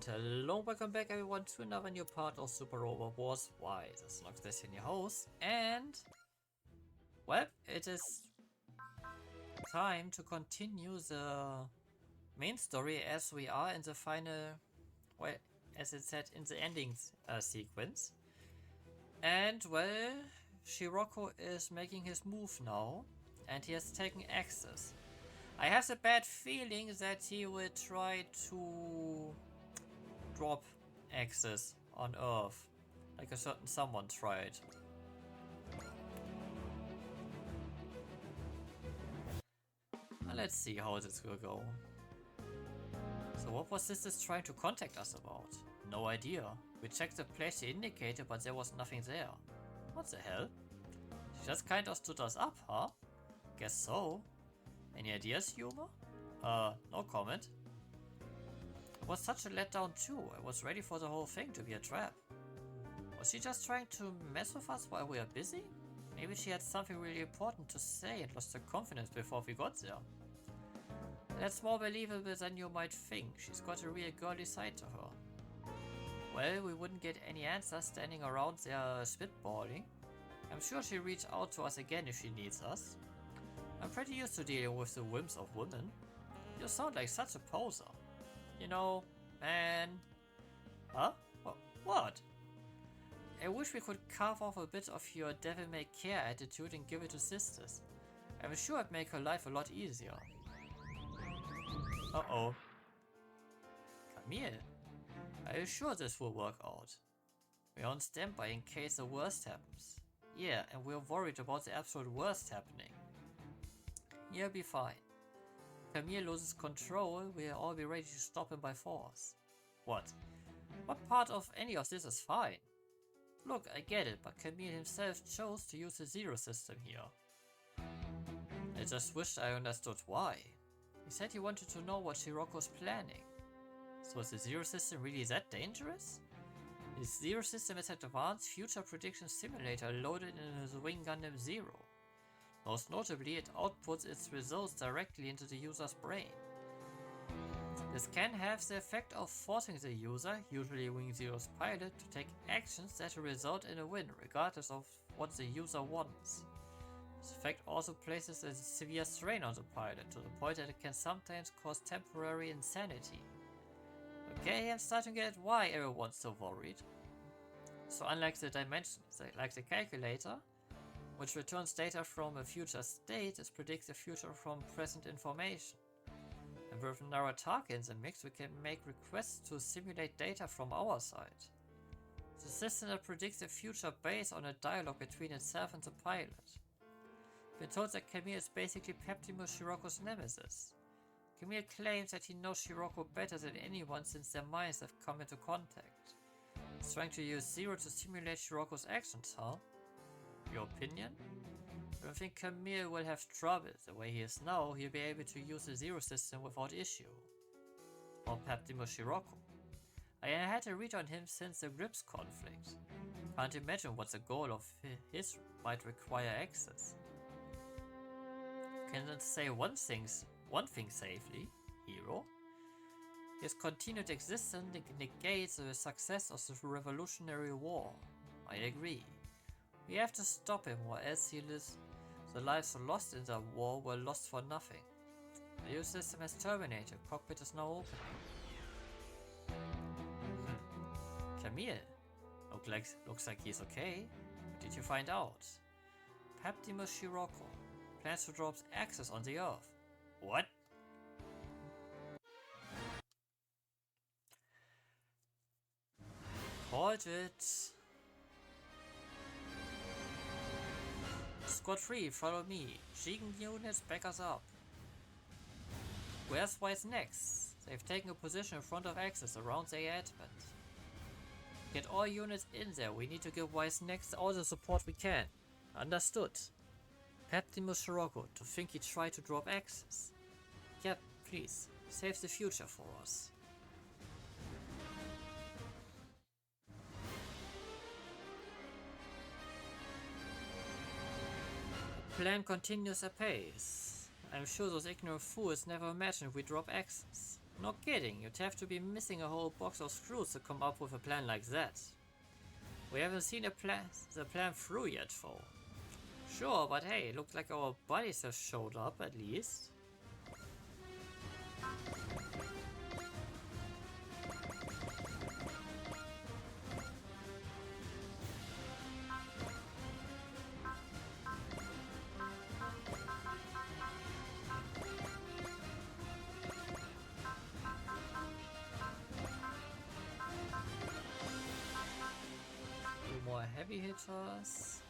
And hello, welcome back everyone to another new part of Super Robot Wars. Why? This is Nox Destin, your host, and well, it is time to continue the main story as we are in the final, well, as it said in the ending sequence. And well, Shiroko is making his move now, and he has taken access. I have a bad feeling that he will try to drop access on Earth, like a certain someone tried. Well, let's see how this will go. So what was this trying to contact us about? No idea. We checked the place she indicated, but there was nothing there. What the hell? She just kind of stood us up, huh? Guess so. Any ideas, Yuma? No comment. It was such a letdown too. I was ready for the whole thing to be a trap. Was she just trying to mess with us while we are busy? Maybe she had something really important to say and lost her confidence before we got there. That's more believable than you might think. She's got a real girly side to her. Well, we wouldn't get any answers standing around there spitballing. I'm sure she'll reach out to us again if she needs us. I'm pretty used to dealing with the whims of women. You sound like such a poser. You know, man. Huh? What? I wish we could carve off a bit of your devil-may-care attitude and give it to sisters. I'm sure it'd make her life a lot easier. Uh-oh. Camille, are you sure this will work out? We're on standby in case the worst happens. Yeah, and we're worried about the absolute worst happening. You'll be fine. Camille loses control, we'll all be ready to stop him by force. What? What part of any of this is fine? Look, I get it, but Camille himself chose to use the zero system here. I just wished I understood why. He said he wanted to know what Shiroko's planning. So is the zero system really that dangerous? His zero system is an advanced future prediction simulator loaded in his Wing Gundam Zero. Most notably, it outputs its results directly into the user's brain. This can have the effect of forcing the user, usually Wing Zero's pilot, to take actions that result in a win, regardless of what the user wants. This effect also places a severe strain on the pilot, to the point that it can sometimes cause temporary insanity. Okay, I'm starting to get why everyone's so worried. So unlike the dimensions, like the calculator, which returns data from a future state, it predicts the future from present information. And with Narataka in the mix, we can make requests to simulate data from our side. The system that predicts the future based on a dialogue between itself and the pilot. We're told that Camille is basically Peptimus Shiroko's nemesis. Camille claims that he knows Shiroko better than anyone since their minds have come into contact. He's trying to use Zero to simulate Shiroko's actions, huh? Your opinion? I don't think Camille will have trouble. The way he is now, he'll be able to use the Zero system without issue. Or Peptimus Shiroko. I had a read on him since the Grips conflict. Can't imagine what the goal of his might require access. Can I say one thing safely, hero? His continued existence negates the success of the Revolutionary War. I agree. We have to stop him, or else the lives lost in the war were lost for nothing. The new system has terminated. Cockpit is now opening. Camille. Looks like he's okay. What did you find out? Peptimus Shiroko plans to drop access on the Earth. What? Called it. Squad 3, follow me. Jigen units, back us up. Where's Wise next? They've taken a position in front of access around the advent. Get all units in there. We need to give Wise next all the support we can. Understood. Peptimus Shiroko, to think he tried to drop access. Yep, please. Save the future for us. The plan continues apace. I'm sure those ignorant fools never imagined we drop access. No kidding, you'd have to be missing a whole box of screws to come up with a plan like that. We haven't seen the plan through yet, though. Sure, but hey, it looks like our buddies have showed up at least. More heavy hitters.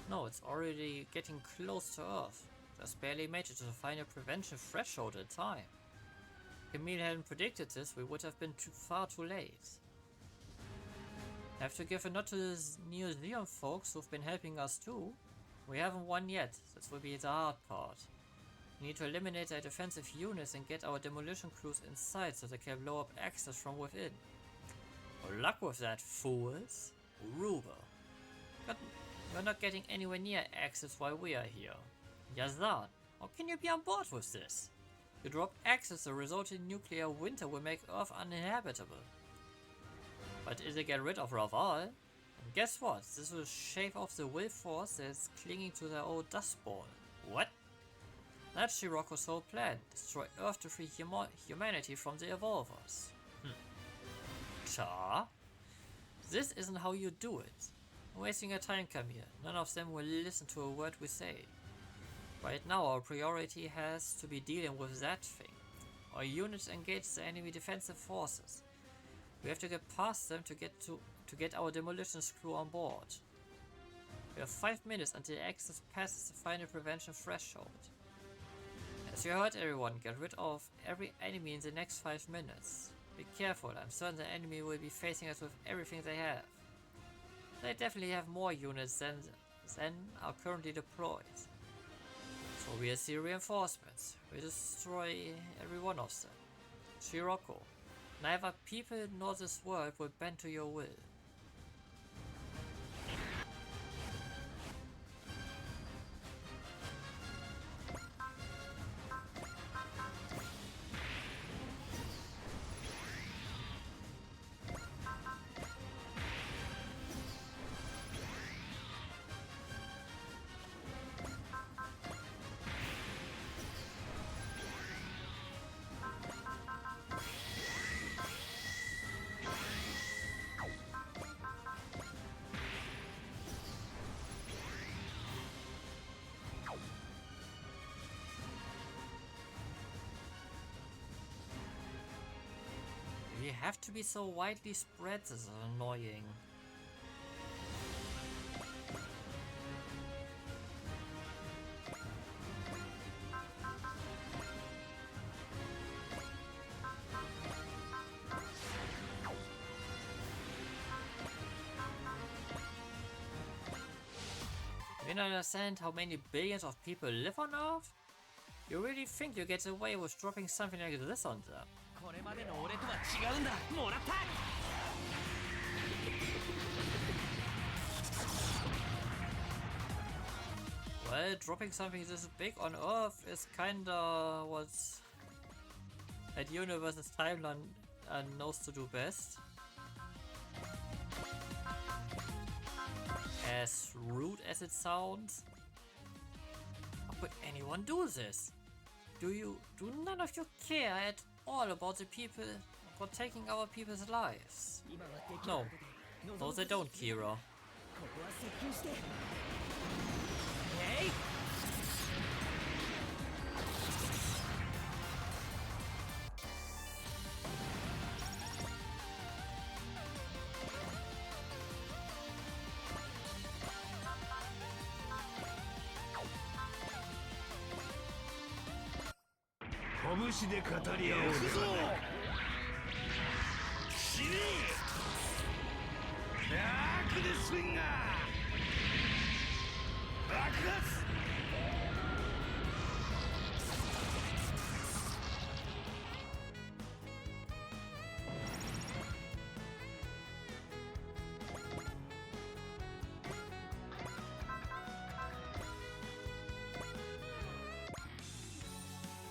No, it's already getting close to Earth. Just barely made it to the final prevention threshold in time. If Camille hadn't predicted this, we would have been far too late. Have to give a nod to the museum folks who've been helping us too. We haven't won yet, this will be the hard part. We need to eliminate their defensive units and get our demolition crews inside so they can blow up access from within. Good luck with that, fools. Uruba. You're not getting anywhere near access while we are here. Yazan, how can you be on board with this? You drop access, the resulting nuclear winter will make Earth uninhabitable. But it'll get rid of Raval. And guess what? This will shave off the will force that's clinging to their old dust ball. What? That's Scirocco's whole plan. Destroy Earth to free humanity from the Evolvers. Cha? This isn't how you do it. You're wasting your time, Camille. None of them will listen to a word we say. Right now our priority has to be dealing with that thing. Our units engage the enemy defensive forces. We have to get past them to get our demolition crew on board. We have 5 minutes until access passes the final prevention threshold. As you heard everyone, get rid of every enemy in the next 5 minutes. Be careful, I'm certain the enemy will be facing us with everything they have. They definitely have more units than are currently deployed. So we'll see reinforcements. We destroy every one of them. Scirocco, neither people nor this world will bend to your will. We have to be so widely spread, this is annoying. You don't understand how many billions of people live on Earth? You really think you get away with dropping something like this on them? Well, dropping something this big on Earth is kinda what that universe's timeline knows to do best. As rude as it sounds. How could anyone do this? Do none of you care at all about the people, about taking our people's lives? No. No, they don't, Kira. Hey!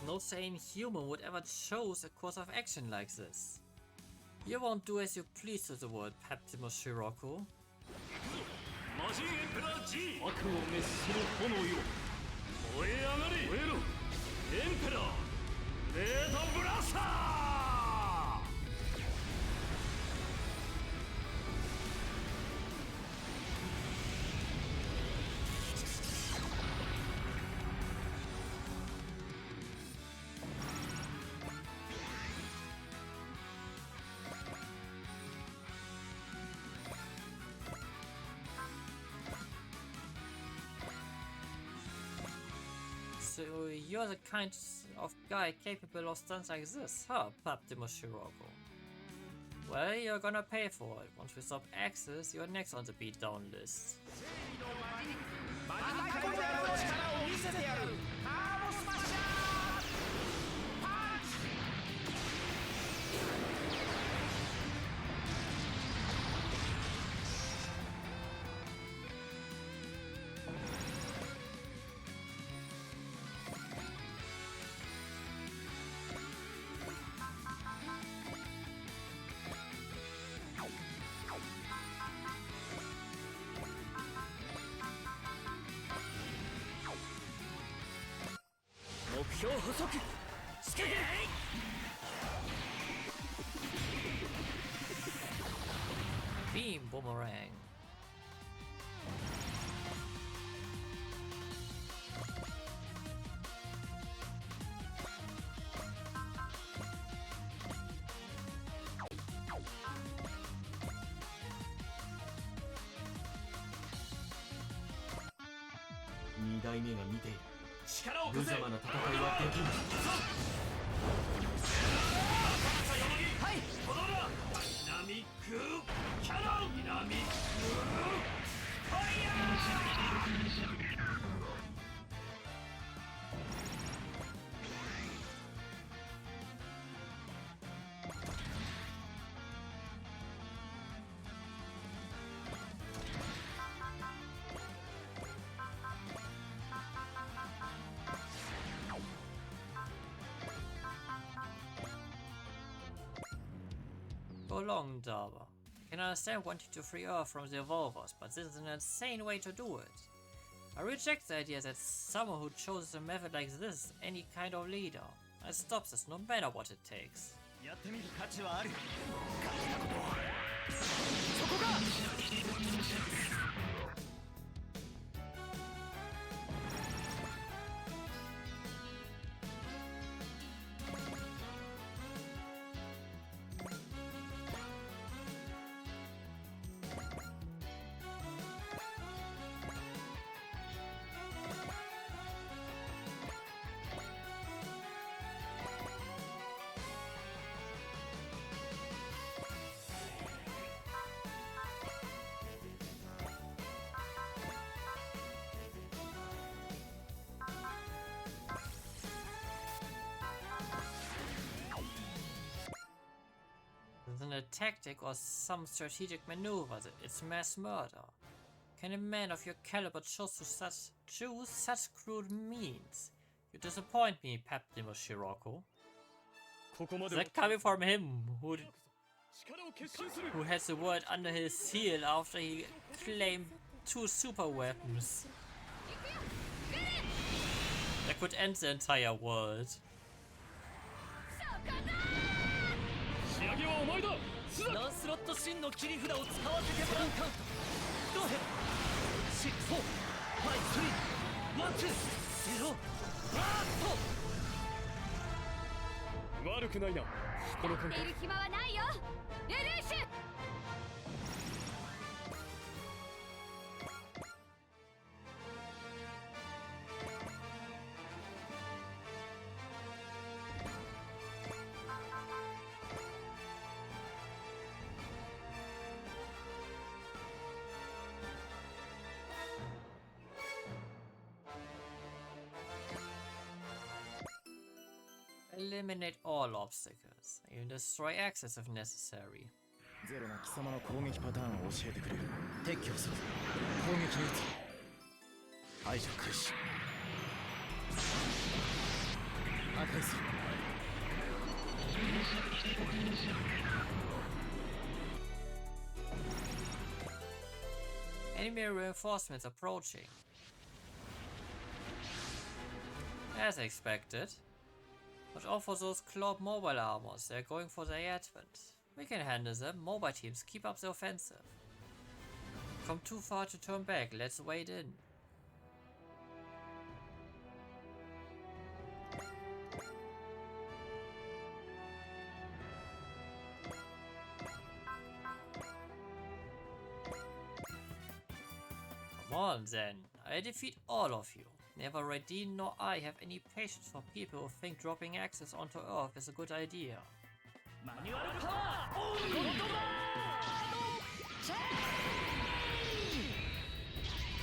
No sane human would ever choose a course of action like this. You won't do as you please to the world, Paptimus Shiroko. 魔人エンペラー G 悪を滅する炎よ燃え上がれ燃えろエンペラーレードブラスター So you're the kind of guy capable of stunts like this, huh, Paptimus Shiroko? Well, you're gonna pay for it. Once we stop Axis, you're next on the beatdown list. Beam Boomerang. Go long, Dava. I can understand wanting to free Earth from the Evolvers, but this is an insane way to do it. I reject the idea that someone who chooses a method like this is any kind of leader. I stop this no matter what it takes. Than a tactic or some strategic maneuver, it's mass murder. Can a man of your caliber choose such crude means? You disappoint me, Paptimus Shiroko. Is that coming from him, who has the world under his heel after he claimed 2 super weapons? That could end the entire world. ランスロット真の切り札を使わせてもらうかドヘ6、4、5、3、1、2、0、バースト悪くないなこの感覚。寝る暇はないよレルーシュ。Eliminate all obstacles, even destroy access if necessary. ゼロが貴様の攻撃パターンを教えてくれる。撤去する。攻撃に打つ。排除開始。破壊する。Enemy reinforcements approaching. As expected. Watch out for those clawed mobile armors, they're going for the advent. We can handle them, mobile teams, keep up the offensive. Come too far to turn back, let's wade in. Come on then, I defeat all of you. Neither Radin nor I have any patience for people who think dropping access onto Earth is a good idea. Manual power!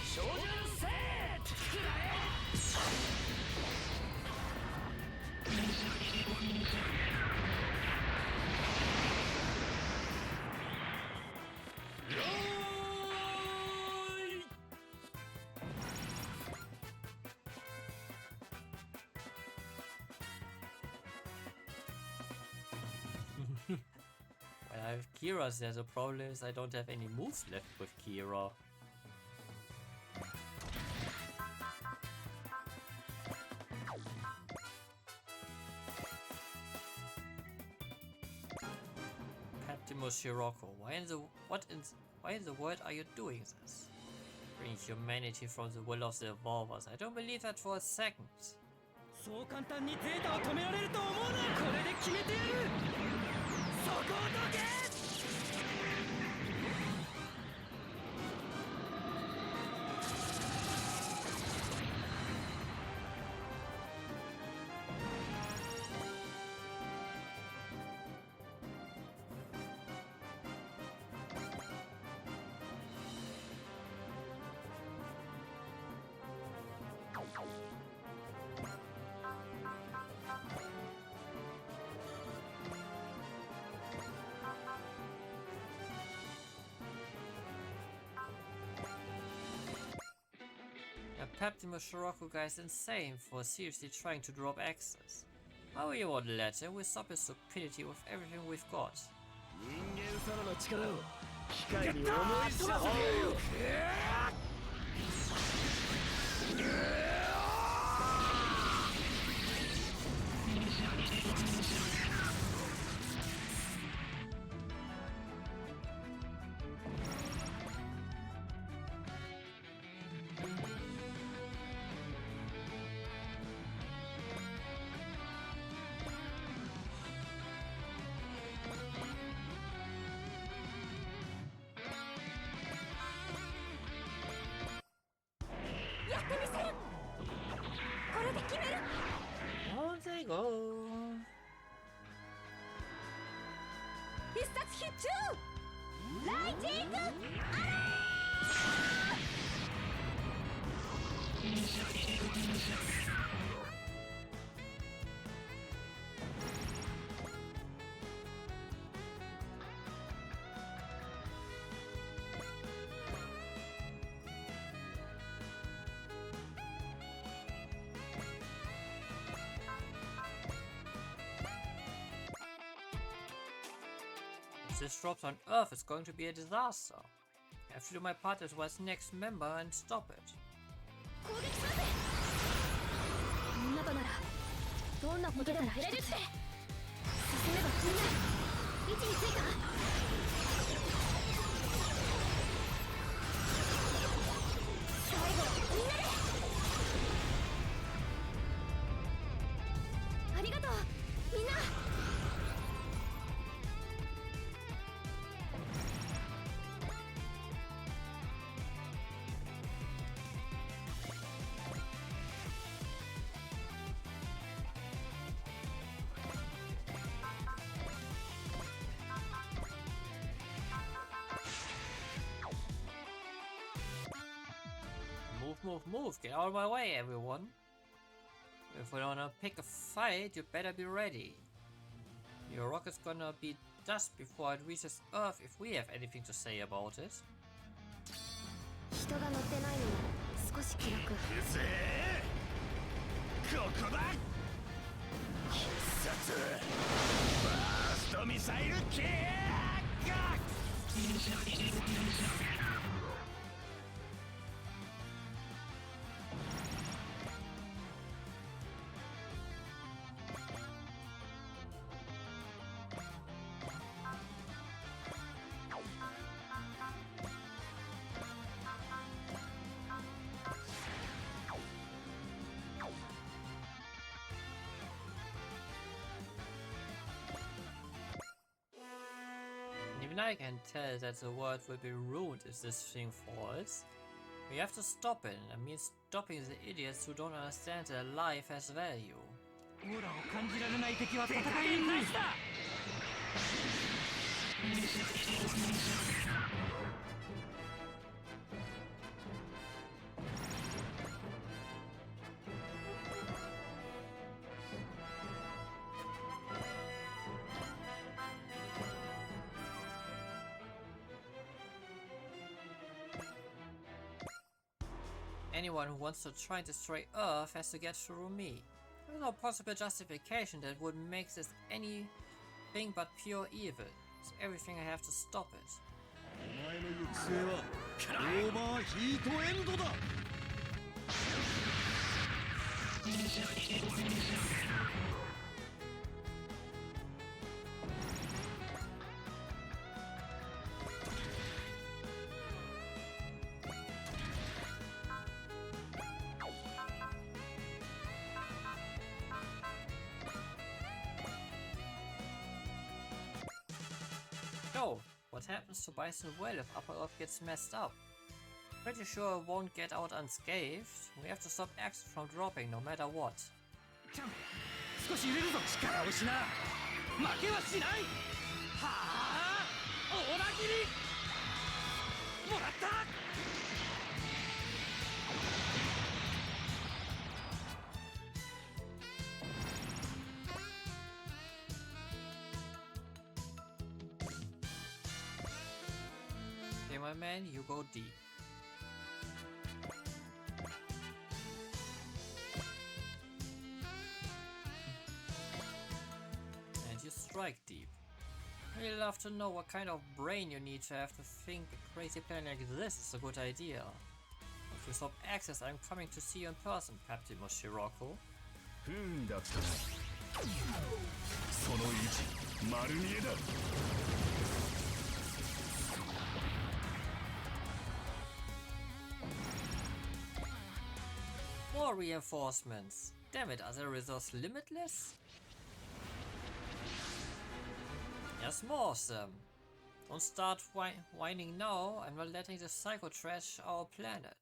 Shoulders set! When I have Kira's, there's a problem is I don't have any moves left with Kira. Captain Shiroko, why in the world are you doing this? Bring humanity from the will of the evolvers. I don't believe that for a second. そう簡単にゼータを止められると思うな。これで決めてやる。そこをどけ。Captain Shiroko guy is insane for seriously trying to drop access. How you won't let him? We stop his stupidity with everything we've got. 人間様の力を機械に思い知らせてやるよ。On they go. 必殺必中ライジングアラー If this drops on Earth, it's going to be a disaster. I have to do my part as well as next member and stop it. 攻撃しますみんなとならどんなことでも触れるって進めばみんな位置についた最後はみんなでありがとうみんな Move, move, move! Get out of my way, everyone! If we wanna pick a fight, you better be ready. Your rocket's gonna be dust before it reaches Earth if we have anything to say about it. 人が乗ってないのも少し気楽。くぜー、ここだ。必殺バーストミサイルキック。Even I can tell that the world will be ruined if this thing falls. We have to stop it, and that means stopping the idiots who don't understand that life has value. オーラを感じられない敵は戦いに返した。Anyone who wants to try and destroy Earth has to get through me. There's no possible justification that would make this anything but pure evil. It's everything I have to stop it. お前の行く末はオーバーヒートエンドだ。So, what happens to Bison Well if Upper Earth gets messed up? Pretty sure it won't get out unscathed. We have to stop Axis from dropping no matter what. 少し揺れるぞ。力を失う。負けはしない。はあ、オラ切り。もらった。Okay, my man, you go deep. And you strike deep. I'd love to know what kind of brain you need to have to think a crazy plan like this is a good idea. If you stop Axis, I'm coming to see you in person, Captain Shiroko. 不運だったな。その位置、丸見えだ。More reinforcements! Damn it, are the resources limitless? There's more of them. Don't start whining now, I'm not letting the psycho trash our planet.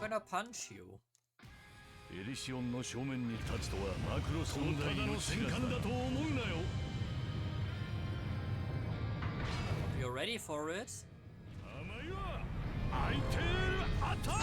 I'm gonna punch you. エリシオンの正面に立つとはマクロ存在の戦艦だと思うなよ。You ready for it? 甘いわ。アイテルアタック。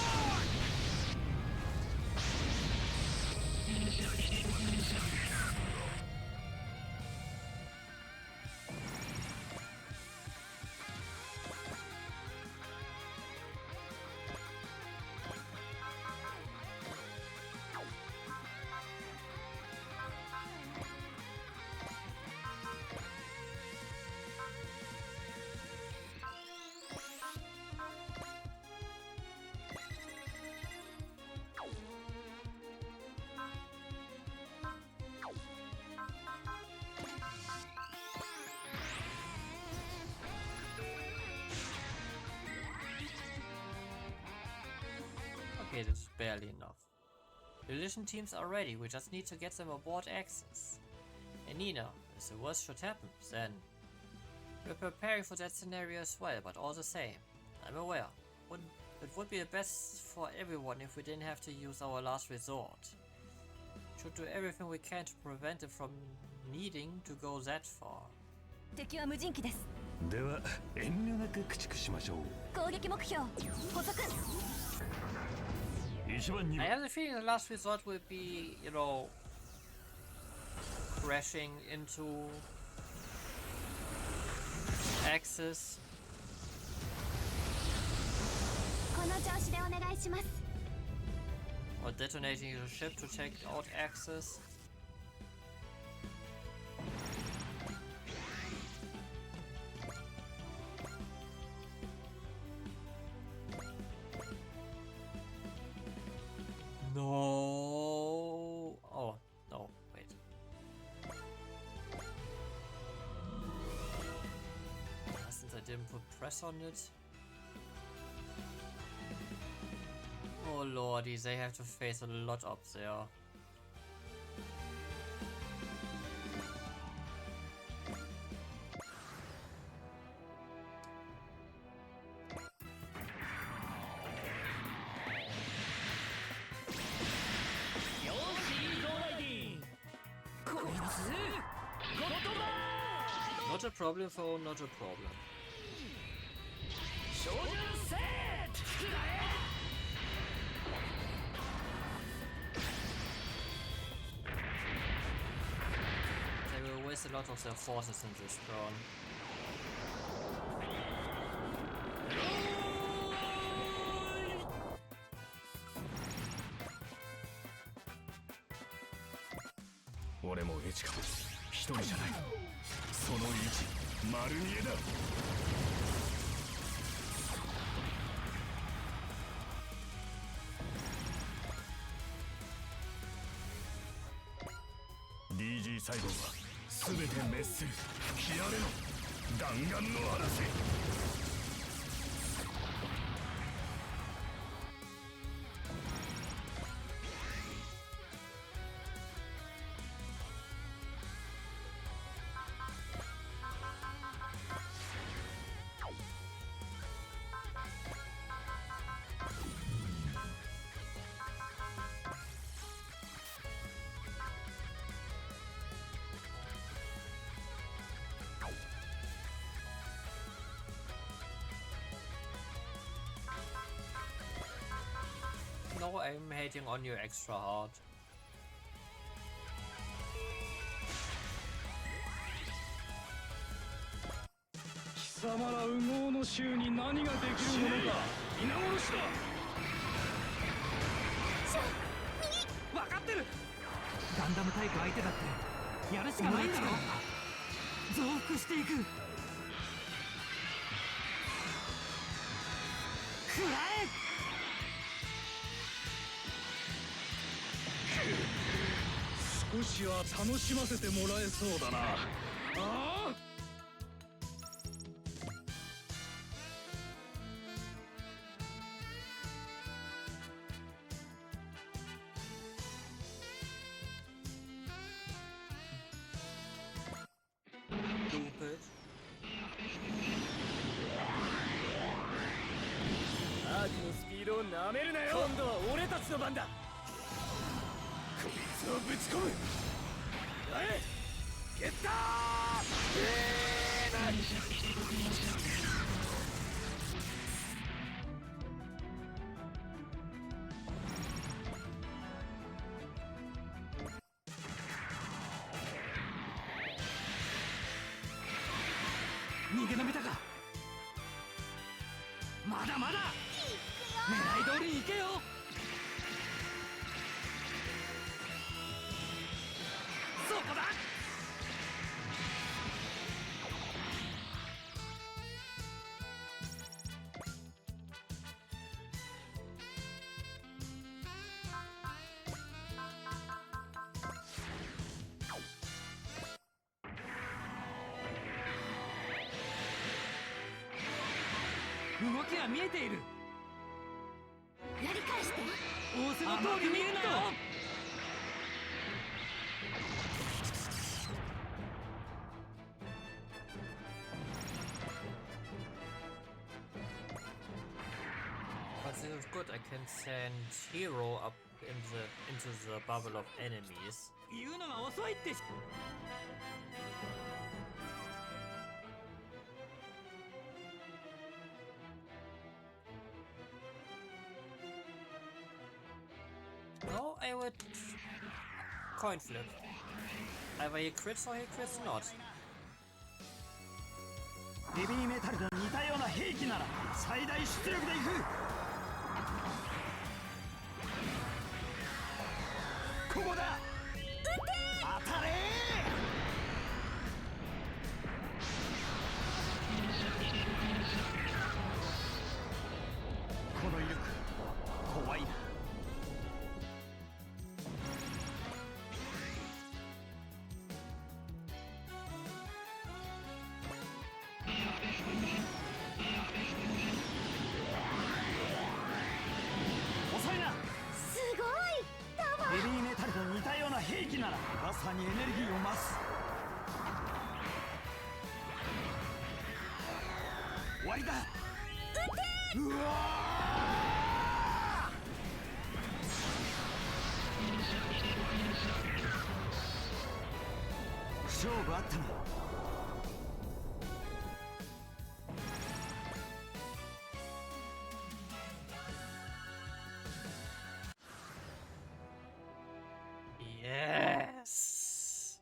Okay, that's barely enough. The Illusion teams are ready, we just need to get them aboard Axis. And Nina, if the worst should happen, then We're preparing for that scenario as well, but all the same, I'm aware. It would be the best for everyone if we didn't have to use our last resort. Should do everything we can to prevent it from needing to go that far. 敵は無人機です。では遠慮なく駆逐しましょう。攻撃目標捕捉。一番に I have the feeling the last resort will be, you know, crashing into Axis. この調子でお願いします。 Or detonating the ship to take out Axis. No. Oh, no, wait. Since I didn't put press on it. Oh lordy, they have to face a lot up there. Not a problem, phone, not a problem. They will waste a lot of their forces in this turn.俺もエチカ一人じゃない。その位置丸見えだ。DG 細胞は全て滅する。ヒアレの弾丸の嵐。No, I'm hating on you extra hard. 貴様ら烏合の衆に何ができるものか皆殺しだ。分かってる。ガンダムタイプ相手だってやるしかないんだろ。増幅していく。食らえ。少しは楽しませてもらえそうだな。ああ。Stupid. アークのスピードをなめるなよ。今度は俺たちの番だ。こいつをぶち込む。ゲッタ逃げ延びたか。まだまだ狙い通りに行けよ。そこだ。動きは見えている。やり返して。仰せの通り見るなよ。But this is good, I can send Hero up into the bubble of enemies. 言うのが遅いって No, I would coin flip. Either he crits or he crits not. ヘビーメタルと似たような兵器なら最大出力でいく。ここだ。当たれ。この威力怖いな。遅いな。すごいタワー。ヘビーメタルと似たような兵器ならまさにエネルギーを増す。終わりだ。うわー、勝負あったな。Yes!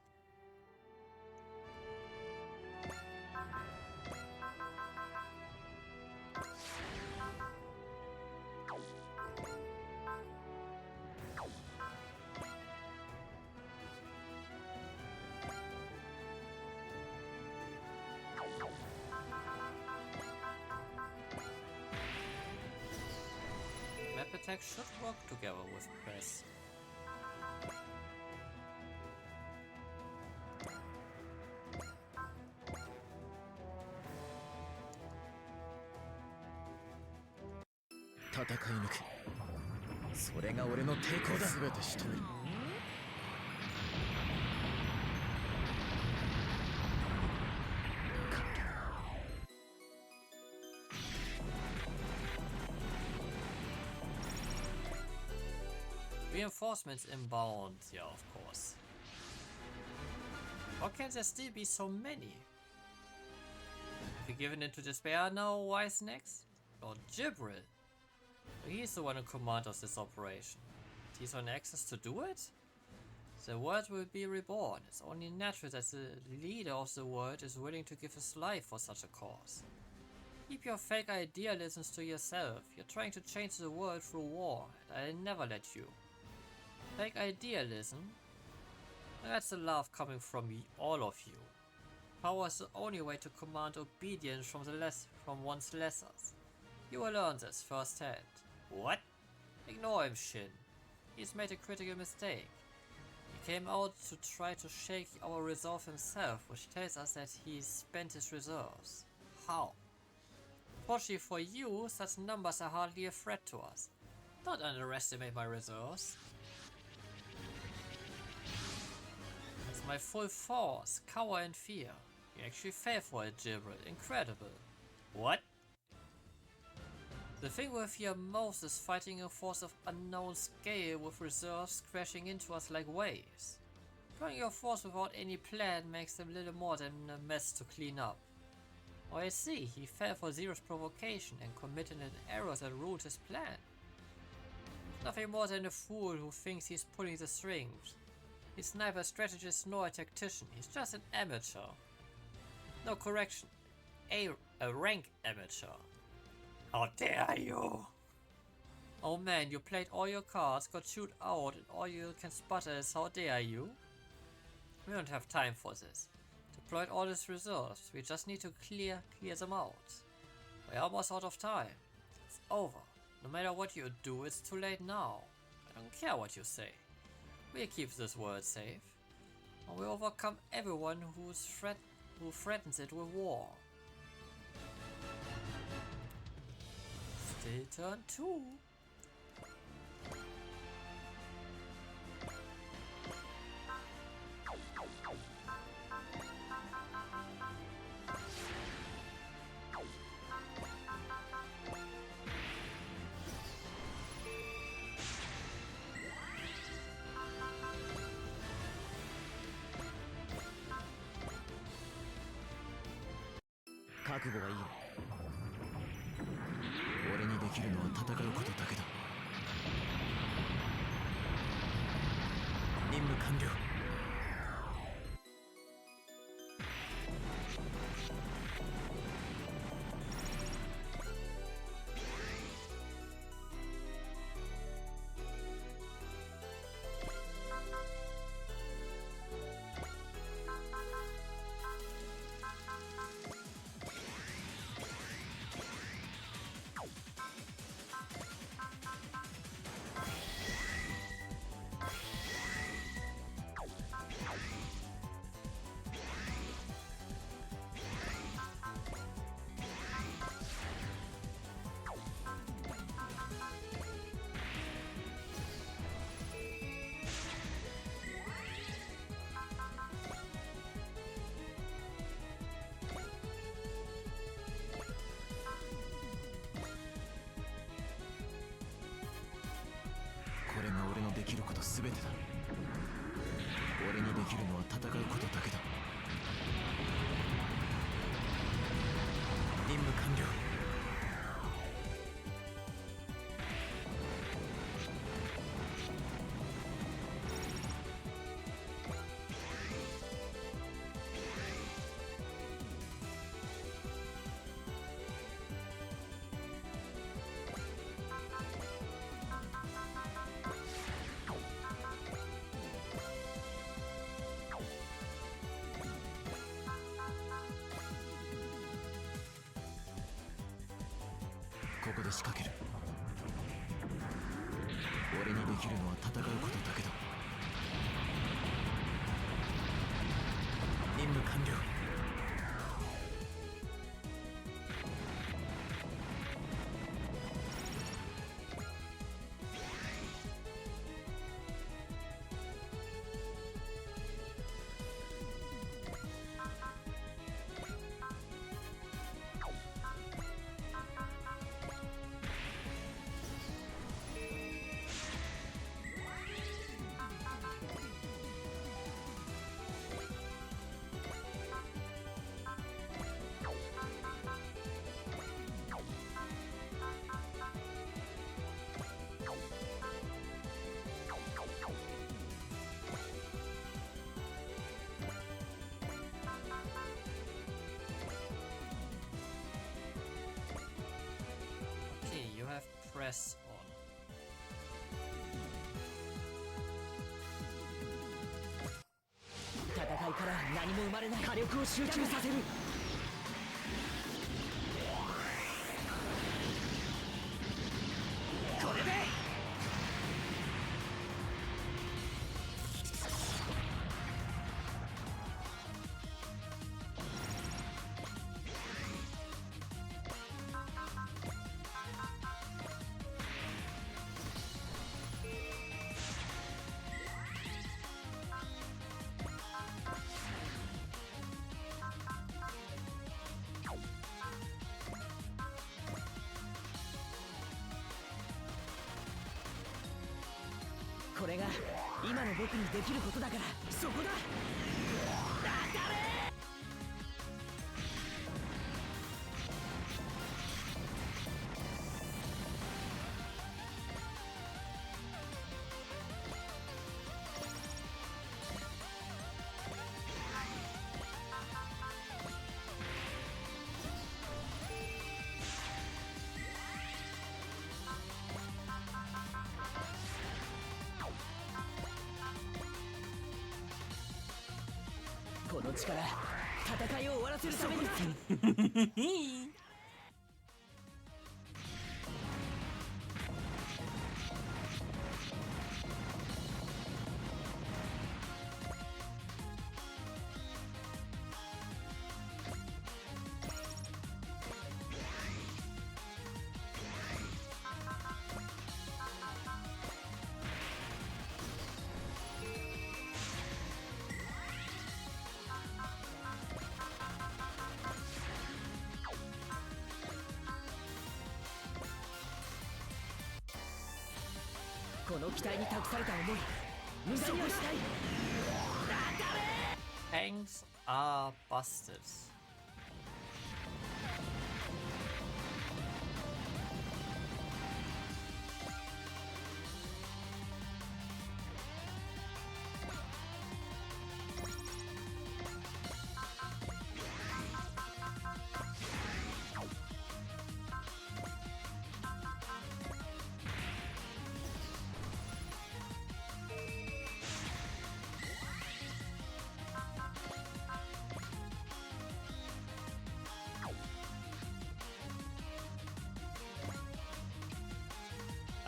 Map attack should work together with press. Reinforcements inbound, yeah, of course. How can there still be so many? If you're given into despair now, why is next? Lord Gibril. He's the one in command of this operation. He's on access to do it? The world will be reborn. It's only natural that the leader of the world is willing to give his life for such a cause. Keep your fake idealisms to yourself. You're trying to change the world through war, and I'll never let you. Fake idealism? That's the laugh coming from all of you. Power is the only way to command obedience from one's lessers. You will learn this firsthand. What? Ignore him, Shin. He's made a critical mistake. He came out to try to shake our resolve himself, which tells us that he's spent his reserves. How? Fortunately for you, such numbers are hardly a threat to us. Don't underestimate my reserves. It's my full force, cower and fear. You actually fell for it, Gibril. Incredible. What? The thing we fear most is fighting a force of unknown scale with reserves crashing into us like waves. Throwing your force without any plan makes them little more than a mess to clean up. Oh, I see, he fell for Zero's provocation and committed an error that ruined his plan. Nothing more than a fool who thinks he's pulling the strings. He's neither a strategist nor a tactician, he's just an amateur. No, correction, a rank amateur. How dare you! Oh man, you played all your cards, got chewed out, and all you can sputter is how dare you? We don't have time for this. Deployed all his reserves, we just need to clear them out. We're almost out of time. It's over. No matter what you do, it's too late now. I don't care what you say. We'll keep this world safe. And we'll overcome everyone who threatens it with war. Still turn 2. 覚悟はいい。俺にできるのは戦うことだけだ。任務完了。これが俺のできること全てだ。俺にできるのは戦うことだけだ。任務完了。ここで仕掛ける。俺にできるのは戦うことだけだ。任務完了。Okay, you have press on. 戦いから何も生まれない。火力を集中させる。これでこれが今の僕にできることだから、そこだ。当たれ。この力、戦いを終わらせるために。この期待に託された思い、無駄にはしない。Tanks are busted.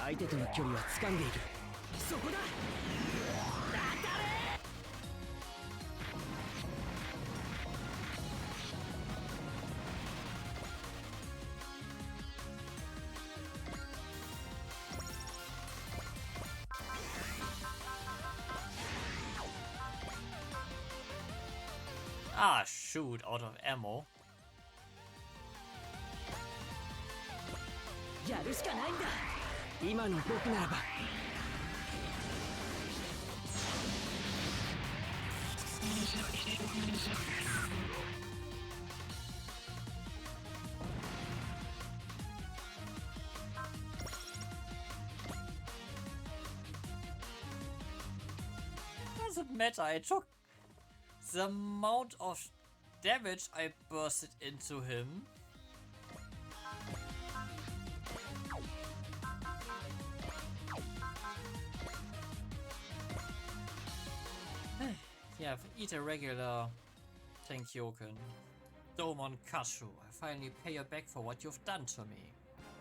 相手との距離は掴んでいる。そこだ。Ah, shoot, out of ammo. やるしかないんだ。今の僕ならば。Doesn't matter, I took the amount of damage I bursted into him. Yeah, eat a regular Tenkyoken. Domon Kashu, I finally pay you back for what you've done to me.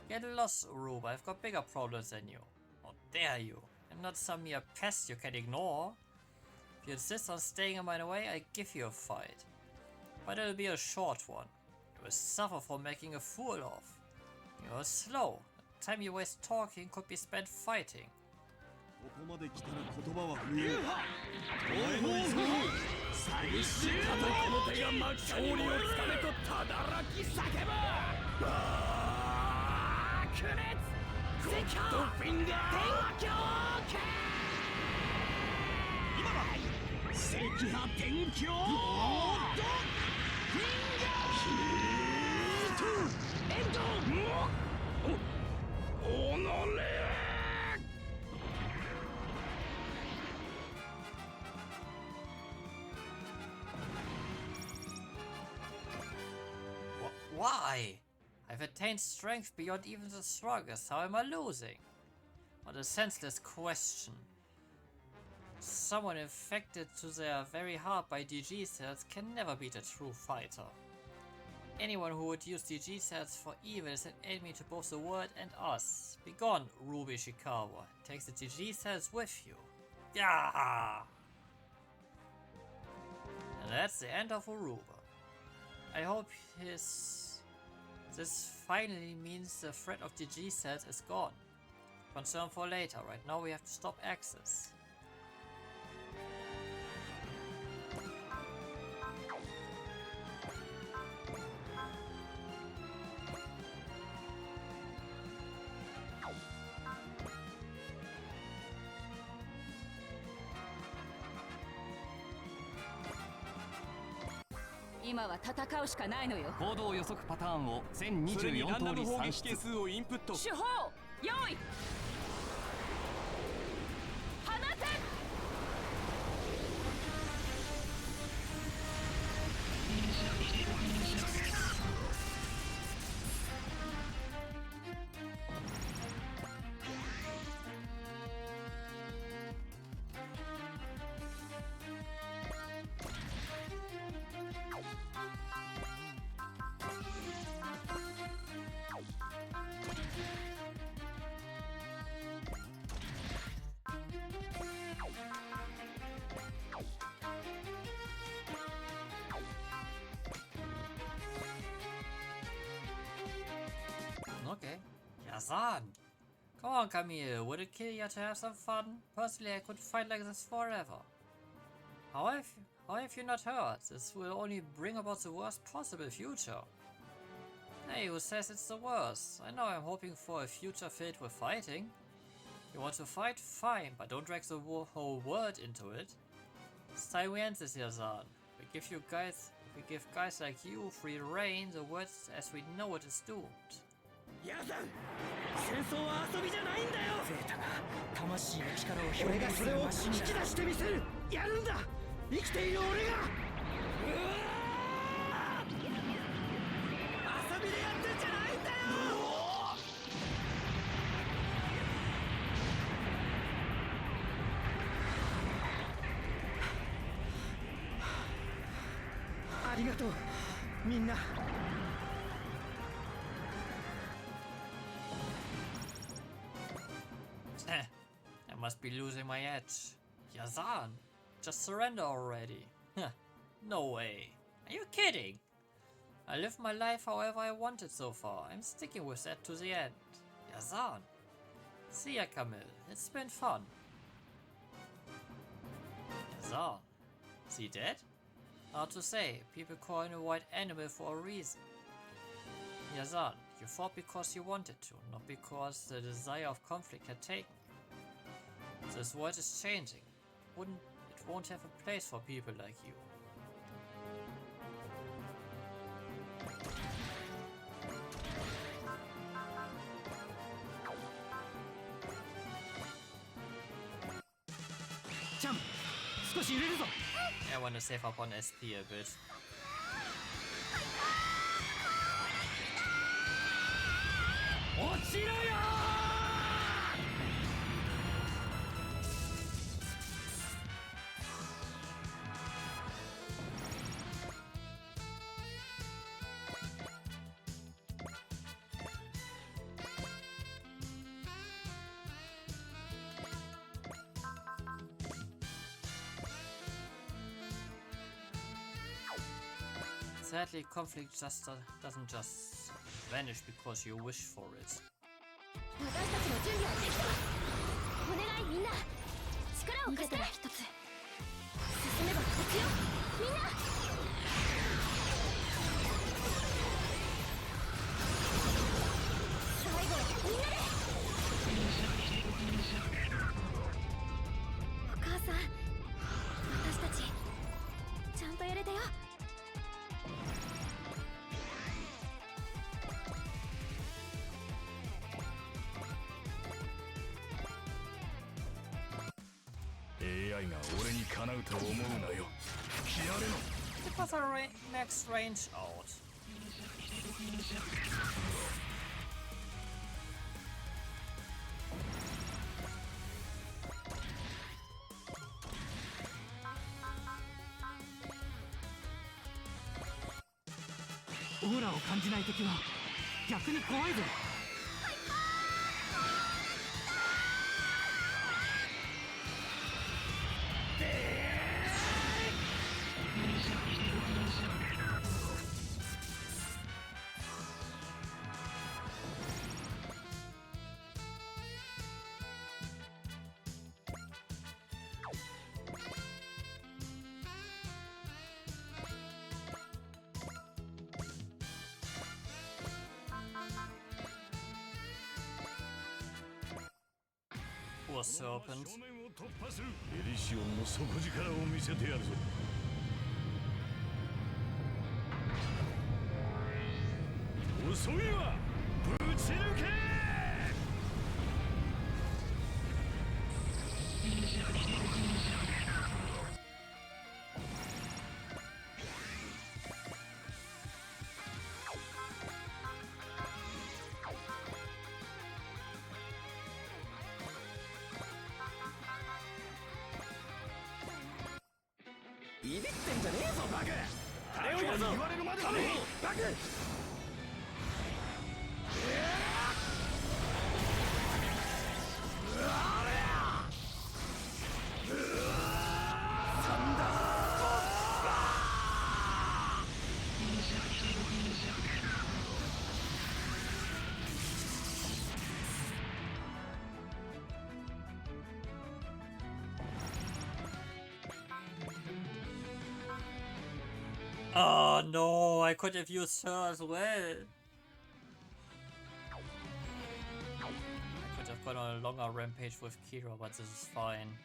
Get lost, Uruba, I've got bigger problems than you. How dare you? I'm not some mere pest you can ignore. If you insist on staying in my way, I give you a fight. But it'll be a short one. You will suffer for making a fool of. You're slow. The time you waste talking could be spent fighting. ここまで来たら言葉は増える。お前の意思を最終この手が勝利をつかめとただらき叫ぶ。バークレッツゴッドフィンガー天狂剣。今だ赤破天狂ゴッドフィンガーヒートエンドおのれ。Why? I've attained strength beyond even the strongest. How am I losing? What a senseless question. Someone infected to their very heart by DG cells can never beat a true fighter. Anyone who would use DG cells for evil is an enemy to both the world and us. Begone, Ruby Shikawa. Take the DG cells with you. Yeah! And that's the end of Uruba. I hope this finally means the threat of DG cells is gone. Concern for later. Right now we have to stop access. Nowは戦うしかないのよ。行動予測パターンを全24通り算出。数をインプット。手法用意。放て。Okay. Yazan! Come on, Camille, would it kill you to have some fun? Personally, I could fight like this forever. How have you not heard? This will only bring about the worst possible future. Hey, who says it's the worst? I know I'm hoping for a future filled with fighting. You want to fight? Fine, but don't drag the whole world into it. It's time we end this, Yazan. We give guys like you free reign, the world as we know it is doomed. ヤザン、戦争は遊びじゃないんだよ。ゼータが魂の力を表現するマシンだ。俺がそれを引き出してみせる。やるんだ。生きている俺が。遊びでやってんじゃないんだよ。ありがとう、みんな。must be losing my edge. Yazan, just surrender already. No way. Are you kidding? I lived my life however I wanted so far. I'm sticking with that to the end. Yazan. See ya, Camille. It's been fun. Yazan. Is he dead? Hard to say. People call him a white animal for a reason. Yazan, you fought because you wanted to, not because the desire of conflict had taken you. This world is changing. It won't have a place for people like you. Cham, 少し揺れるぞ。 I want to save up on SP a bit. 落ちろよ。Sadly, conflict doesn't just vanish because you wish for it. 私たちの準備はできた。お願いみんな、力を貸したら一つ。進めば勝つよ、みんな。最後はみんなで。お母さん、私たちちゃんとやれたよ。AI が俺にかなうと思うなよ。やれろ。 It was a next range out. オーラを感じない敵は逆に怖いぞ。Poor serpent. 正面を突破する。エリシオンの底力を見せてやるぞ。遅いわ。ぶち抜け。ビビってんじゃねえぞバカ。あれをやるぞ。言われるまでだね。バカ。Oh no, I could have used her as well. I could have gone on a longer rampage with Kira, but this is fine.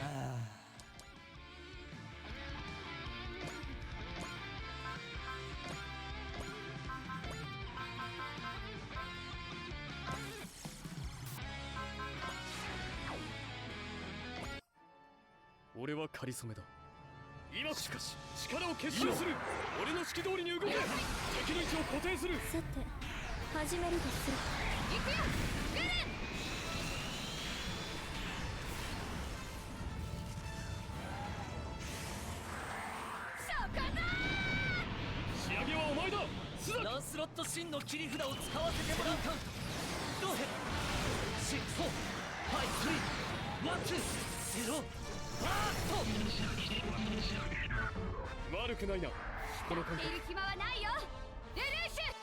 Ah. 俺は仮初めだ。今しかし力を結集する。俺の指揮通りに動け。敵の位置を固定する。さて始めるとする。行くよグレン。そこだ。仕上げはお前だ。ランスロット・シ真の切り札を使わせてもらうカウント。どうへ6、4、5、3、1、2、0、ファースト。悪くないなこの感覚。いる暇はないよルルーシュ。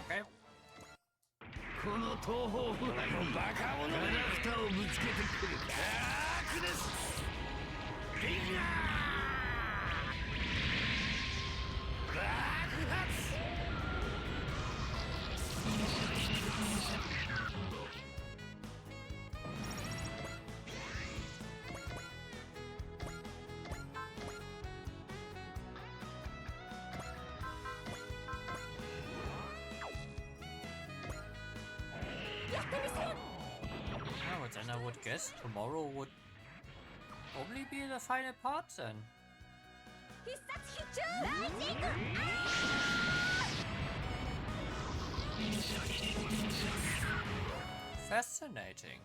Okay. この東方フライのバカ者がラフターをぶつけてくる。ダークネスフィンガー爆発。Yeah, but then I would guess tomorrow would probably be the final part then. 必殺必中ライジング。 Fascinating.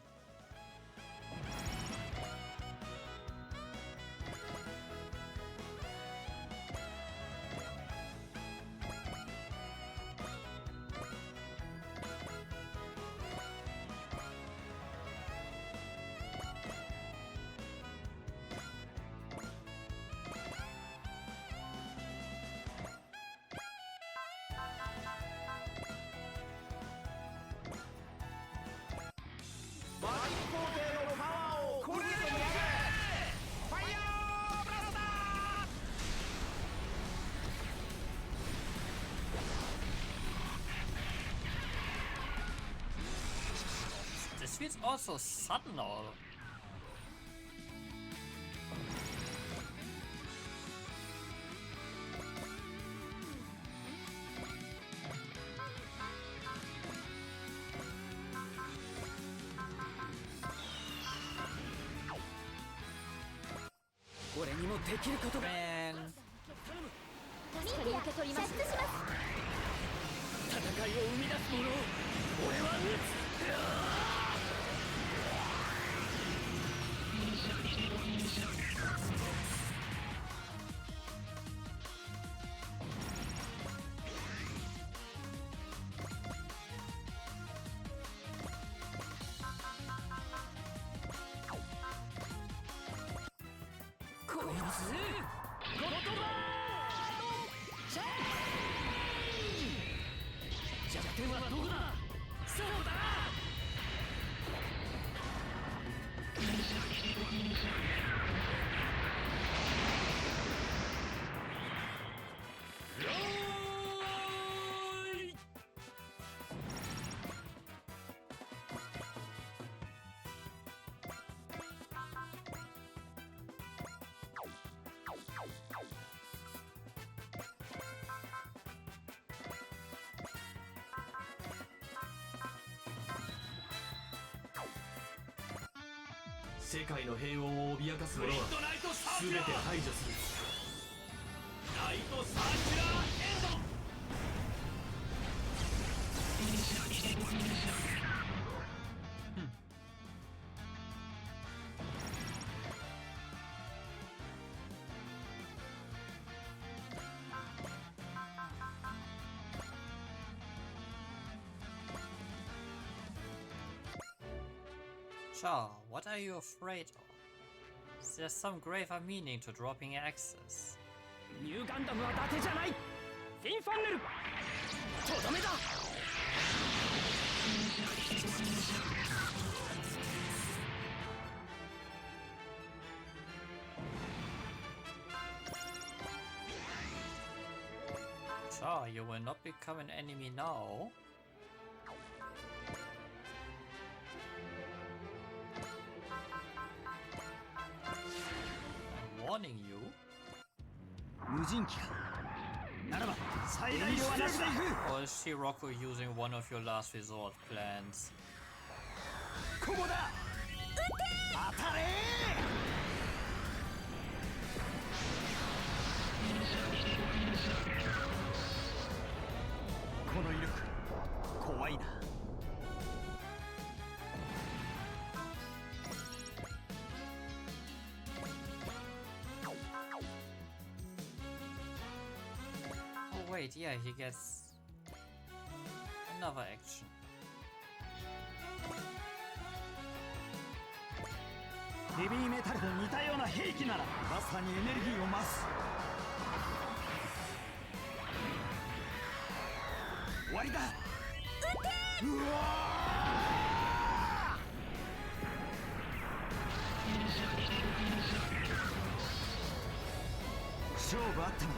This feels also sudden all. Man. 確かに受け取ります。射出します。戦いを生み出すものを俺は撃つ。こいつゴッドバーチェイン。弱点はどこだ。そうだ。世界の平穏を脅かす者は全て排除する。ナイトサーキュラーエンド。Char, what are you afraid of? There's some graver meaning to dropping axes. ニューガンダムは伊達じゃない。フィンファンネルとどめだ。Char, you will not become an enemy now. I'm warning you. 無人機か。ならば最大量はなしだ。 Or is Shiroko using one of your last resort plans? ここだ。当たれ。この威力怖いな。Oh wait, yeah, he gets another action. ヘビーメタルと似たような兵器ならまさにエネルギーを増す。終わりだ。うわー、勝負あっても。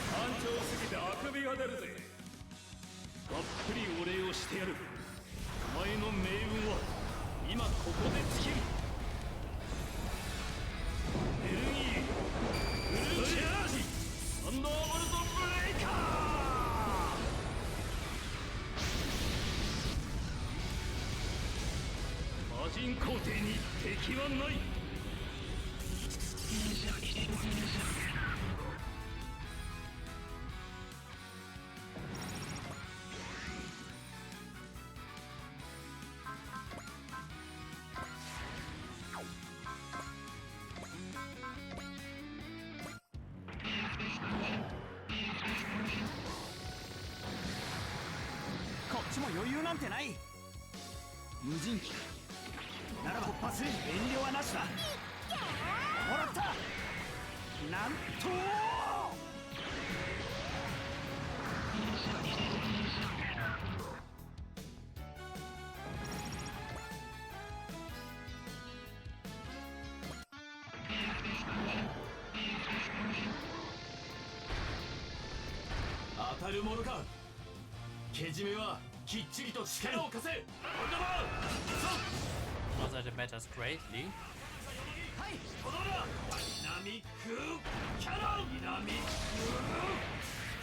単調すぎてあくびが出るぜ。たっぷりお礼をしてやる。お前の命運は今ここで尽きる。エルギーフルチャージサンダーボルトブレイカー。魔人皇帝に敵はない。こっちも余裕なんてない。無人機ならば突破する。遠慮はなしだ。もらった。なんと当たるものか。けじめはきっちりと力を貸せ。Not that it matters greatly. はい、このダイナミックキャノン。ダイナミック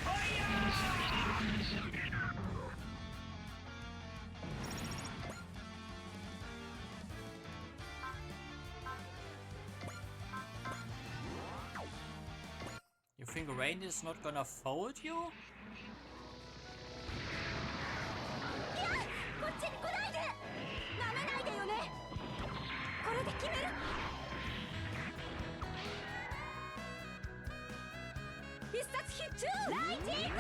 ファイヤー。You think rain is not gonna fold you? こっちに来ないで。舐めないでよね。これで決める。必殺必中。ライジング。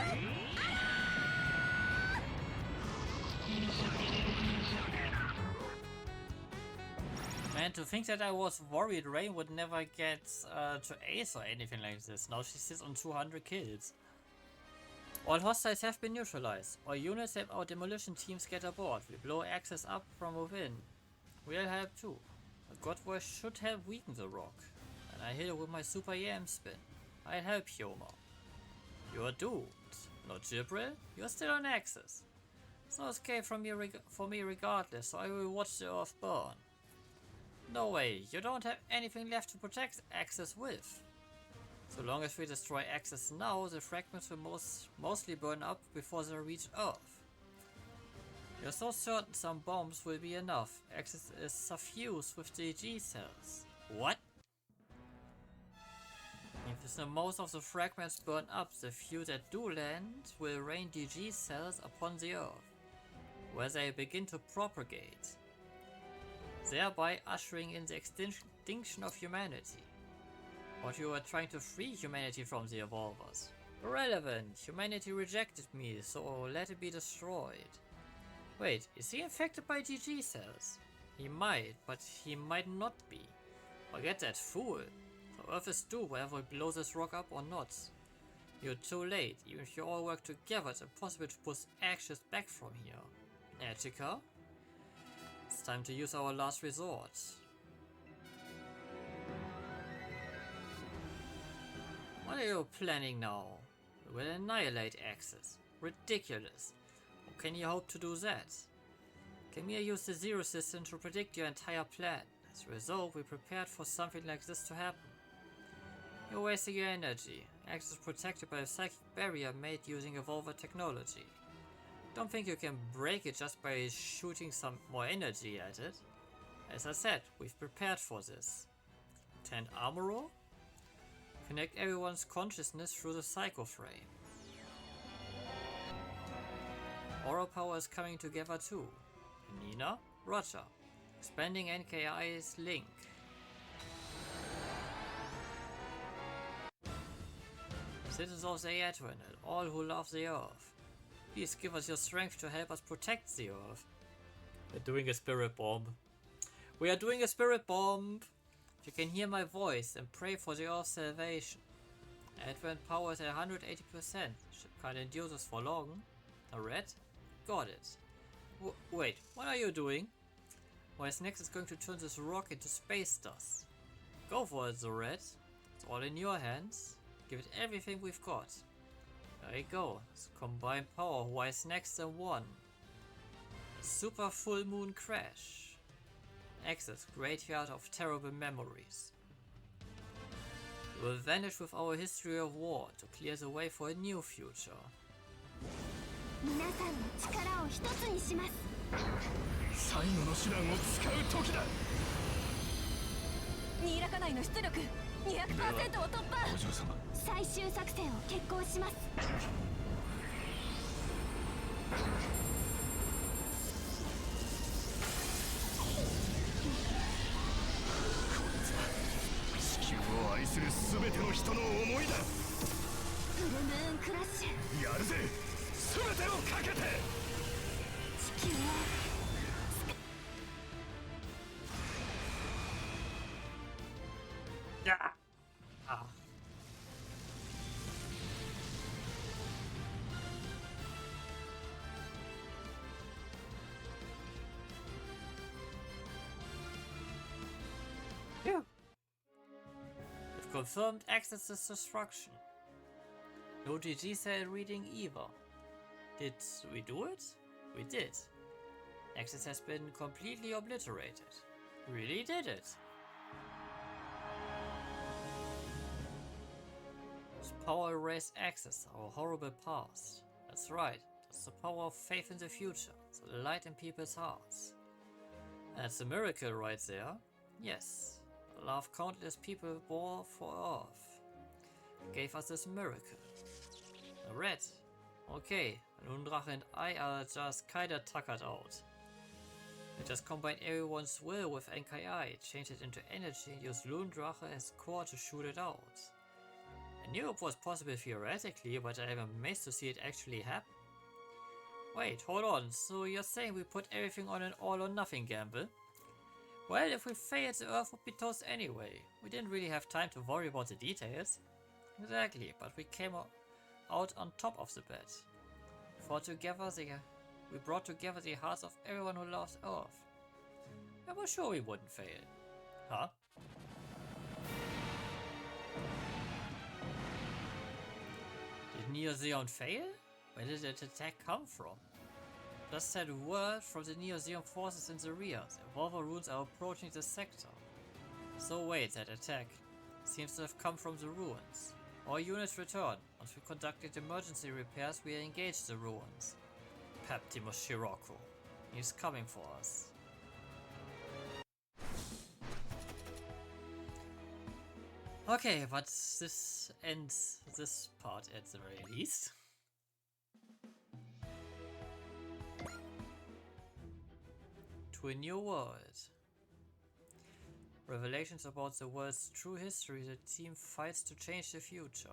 Man, to think that I was worried Rain would never get to ace or anything like this. Now she sits on 200 kills. All hostiles have been neutralized. All units help our demolition teams get aboard. We blow access up from within. We'll help too. A God voice should help weaken the rock. And I hit it with my super EM spin. I'll help Hyoma. You're doomed. No Gibril, you're still on access. There's no escape from for me regardless, so I will watch the earth burn. No way, you don't have anything left to protect access with. So long as we destroy access now, the fragments will mostly burn up before they reach Earth. You're so certain some bombs will be enough. Access is suffused with DG cells. What? If most of the fragments burn up, the few that do land will rain DG cells upon the Earth, where they begin to propagate, thereby ushering in the extinction of humanity. But you were trying to free humanity from the evolvers. Irrelevant, humanity rejected me, so let it be destroyed. Wait, is he infected by DG cells? He might, but he might not be. Forget that fool. The Earth is due whether we blow this rock up or not. You're too late. Even if you all work together, it's impossible to push ashes back from here. Etika? time to use our last resort. What are you planning now? We will annihilate Axis. Ridiculous. How can you hope to do that? Kemir used the Zero System to predict your entire plan. As a result, we prepared for something like this to happen. You're wasting your energy. Axis is protected by a psychic barrier made using Evolver technology. Don't think you can break it just by shooting some more energy at it. As I said, we've prepared for this. 10 armor roll? Connect everyone's consciousness through the Psycho Frame. Aura power is coming together too. Nina, Roger. Expanding NKI's link. Citizens of the Aeterna and all who love the Earth. Please give us your strength to help us protect the Earth. We're doing a spirit bomb. We are doing a spirit bomb! If you can hear my voice and pray for the Earth's salvation. Advent power is at 180%. Ship can't endure this for long. A red? Got it. Wait, what are you doing? What's next is going to turn this rock into space dust. Go for it, the red. It's all in your hands. Give it everything we've got. There you go. It's combined power. Wise next and one. A super full moon crash. Access graveyard of terrible memories. We will vanish with our history of war to clear the way for a new future. 皆さんの力を一つにします。最後の手段を使う時だ。ニーラカ内の出力 200% を突破。お嬢様。最終作戦を決行します。地球を愛する全ての人の思いだ。フルムーンクラッシュ。やるぜ。全てをかけて。地球を。Ja. Ah. Yeah. We've confirmed Axis' destruction. No GG cell reading either. Did we do it? We did. Axis has been completely obliterated. We really did it. This power erased Axis, our horrible past. That's right. That's the power of faith in the future. So the light in people's hearts. That's a miracle right there. Yes. The love countless people bore for Earth gave us this miracle. A red. Okay, Lundrache and I are just kinda tuckered out. We just combined everyone's will with NKI, changed it into energy and used Lundrache as core to shoot it out. I knew it was possible theoretically, but I am amazed to see it actually happen. Wait, hold on, so you're saying we put everything on an all or nothing gamble? Well, if we failed, the Earth would be toast anyway. We didn't really have time to worry about the details. Exactly, but we came out on top of the bet. We brought together the hearts of everyone who loves Earth. I was sure we wouldn't fail. Huh? Did Neo Zeon fail? Where did that attack come from? Just said a word from the Neo Zeon forces in the rear. The Evolver runes are approaching the sector. So wait, that attack seems to have come from the ruins. Our units return. Once we conducted emergency repairs, we engaged the ruins. Paptimus Shiroko. He's coming for us. Okay, but this ends this part at the very least. To a new world. Revelations about the world's true history. The team fights to change the future.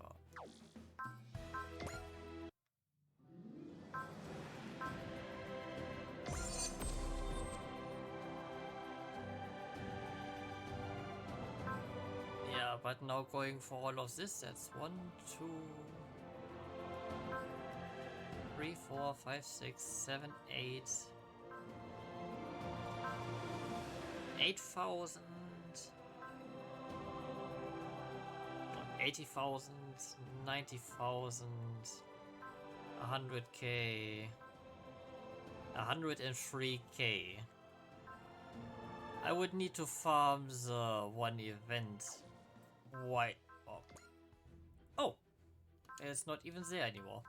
Yeah, but now going for all of this, that's 1, 2, 3, 4, 5, 6, 7, 8. 8,000, 80,000, 90,000, 100k, 103k. I would need to farm the one event. Why? Oh, it's not even there anymore.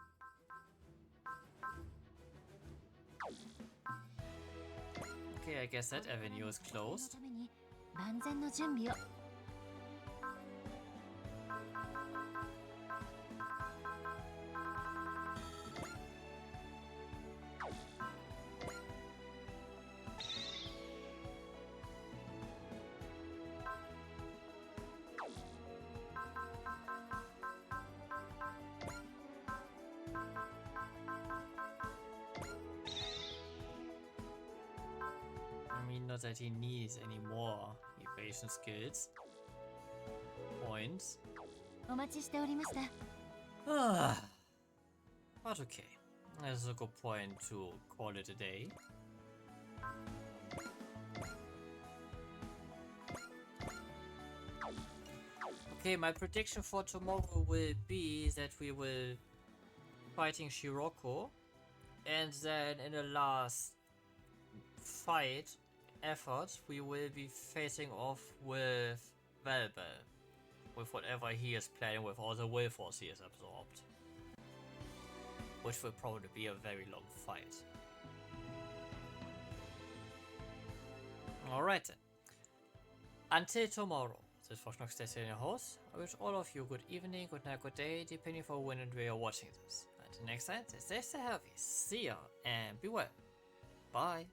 Okay, I guess that avenue is closed. 万全の準備を I mean, not that he needs any more evasion skills. Points. お待ちしておりました But okay. That's a good point to call it a day. Okay, my prediction for tomorrow will be that we will fighting Shiroko, and then in the last fight effort we will be facing off with Velbel, with whatever he is playing with, or the will force he has absorbed, which will probably be a very long fight. Alright then. Until tomorrow, this was Nox Destin, your host. I wish all of you good evening, good night, good day, depending for when and where you're watching this. Until next time, stay healthy, see ya, and be well. Bye.